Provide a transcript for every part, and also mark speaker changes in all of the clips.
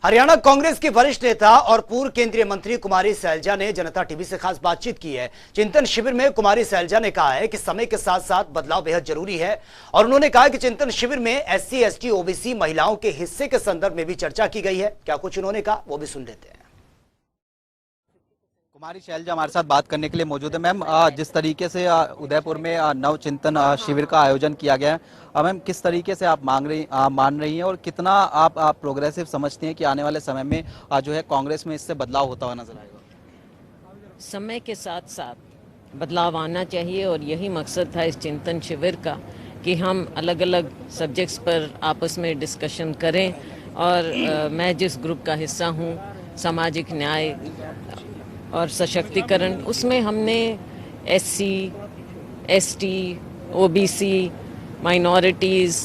Speaker 1: हरियाणा कांग्रेस की वरिष्ठ नेता और पूर्व केंद्रीय मंत्री कुमारी सैलजा ने जनता टीवी से खास बातचीत की है। चिंतन शिविर में कुमारी सैलजा ने कहा है कि समय के साथ साथ बदलाव बेहद जरूरी है और उन्होंने कहा कि चिंतन शिविर में एससी, एसटी, ओबीसी महिलाओं के हिस्से के संदर्भ में भी चर्चा की गई है। क्या कुछ उन्होंने कहा वो भी सुन लेते हैं।
Speaker 2: कुमारी सैलजा हमारे साथ बात करने के लिए मौजूद है। मैम, जिस तरीके से उदयपुर में नव चिंतन शिविर का आयोजन किया गया है, मैम किस तरीके से आप मान रही हैं और कितना आप प्रोग्रेसिव समझती हैं कि आने वाले समय में जो है कांग्रेस में इससे बदलाव होता हुआ नजर आएगा?
Speaker 3: समय के साथ साथ बदलाव आना चाहिए और यही मकसद था इस चिंतन शिविर का कि हम अलग अलग सब्जेक्ट्स पर आपस में डिस्कशन करें। और मैं जिस ग्रुप का हिस्सा हूँ, सामाजिक न्याय और सशक्तिकरण, उसमें हमने एससी, एसटी, ओबीसी, माइनॉरिटीज़,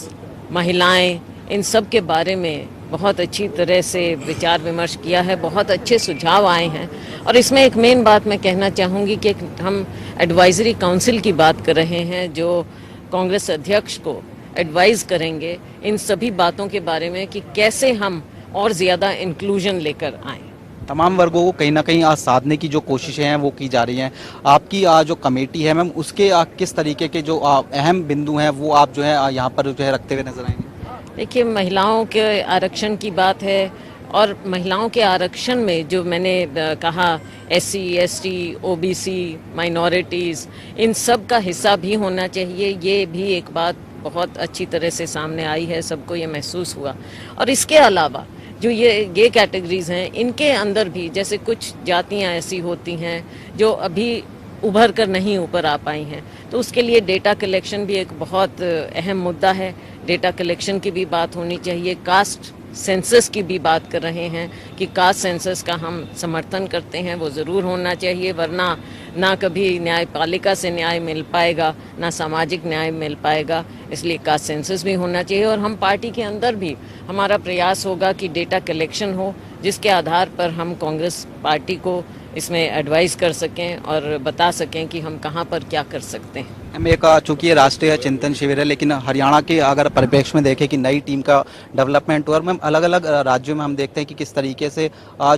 Speaker 3: महिलाएं, इन सब के बारे में बहुत अच्छी तरह से विचार विमर्श किया है। बहुत अच्छे सुझाव आए हैं और इसमें एक मेन बात मैं कहना चाहूँगी कि हम एडवाइजरी काउंसिल की बात कर रहे हैं जो कांग्रेस अध्यक्ष को एडवाइज करेंगे इन सभी बातों के बारे में कि कैसे हम और ज़्यादा इंक्लूजन लेकर आएँ।
Speaker 2: तमाम वर्गों को कहीं ना कहीं साधने की जो कोशिशें हैं वो की जा रही हैं। आपकी जो कमेटी है मैम, उसके किस तरीके के जो अहम बिंदु हैं वो आप जो है यहाँ पर जो है रखते हुए नजर आएंगे?
Speaker 3: देखिए, महिलाओं के आरक्षण की बात है और महिलाओं के आरक्षण में जो मैंने कहा एससी, एसटी, ओबीसी, माइनॉरिटीज़, इन सब का हिस्सा भी होना चाहिए। ये भी एक बात बहुत अच्छी तरह से सामने आई है, सबको ये महसूस हुआ। और इसके अलावा जो ये कैटेगरीज हैं, इनके अंदर भी जैसे कुछ जातियां ऐसी होती हैं जो अभी उभर कर नहीं ऊपर आ पाई हैं, तो उसके लिए डेटा कलेक्शन भी एक बहुत अहम मुद्दा है। डेटा कलेक्शन की भी बात होनी चाहिए। कास्ट सेंसस की भी बात कर रहे हैं कि कास्ट सेंसस का हम समर्थन करते हैं, वो ज़रूर होना चाहिए, वरना ना कभी न्यायपालिका से न्याय मिल पाएगा, ना सामाजिक न्याय मिल पाएगा। इसलिए कास्ट सेंसस भी होना चाहिए और हम पार्टी के अंदर भी हमारा प्रयास होगा कि डेटा कलेक्शन हो जिसके आधार पर हम कांग्रेस पार्टी को इसमें एडवाइस कर सकें और बता सकें कि हम कहाँ पर क्या कर सकते हैं।
Speaker 2: हम एक चूंकि ये राष्ट्रीय चिंतन शिविर है, लेकिन हरियाणा के अगर परिप्रेक्ष्य में देखें कि नई टीम का डेवलपमेंट हुआ, मैम अलग अलग राज्यों में हम देखते हैं कि किस तरीके से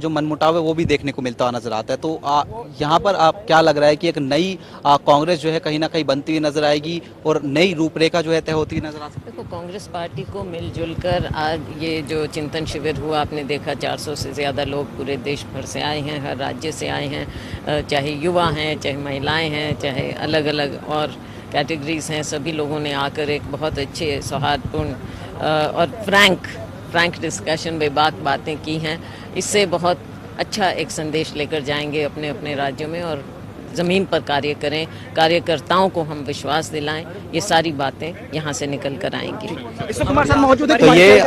Speaker 2: जो मनमुटाव है वो भी देखने को मिलता हुआ नजर आता है। तो यहाँ पर आप क्या लग रहा है कि एक नई कांग्रेस जो है कहीं ना कहीं बनती हुई नजर आएगी और नई रूपरेखा जो है तय होती हुई नजर आ सकती है?
Speaker 3: देखो, कांग्रेस पार्टी को मिलजुल कर आज ये जो चिंतन शिविर हुआ, आपने देखा 400 से ज़्यादा लोग पूरे देश भर से आए हैं, हर राज्य से आए हैं, चाहे युवा हैं, चाहे महिलाएं हैं, चाहे अलग अलग और कैटेगरीज हैं। सभी लोगों ने आकर एक बहुत अच्छे सौहार्दपूर्ण और फ्रैंक डिस्कशन में बातें की हैं। इससे बहुत अच्छा एक संदेश लेकर जाएंगे अपने अपने राज्यों में और ज़मीन पर कार्य करें, कार्यकर्ताओं को हम विश्वास दिलाएं। ये सारी बातें यहाँ से निकल कर आएंगी।
Speaker 2: तो ये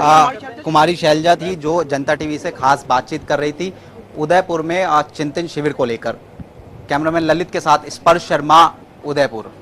Speaker 2: कुमारी सैलजा थी जो जनता टीवी से खास बातचीत कर रही थी उदयपुर में चिंतन शिविर को लेकर। कैमरामैन ललित के साथ स्पर्श शर्मा, उदयपुर।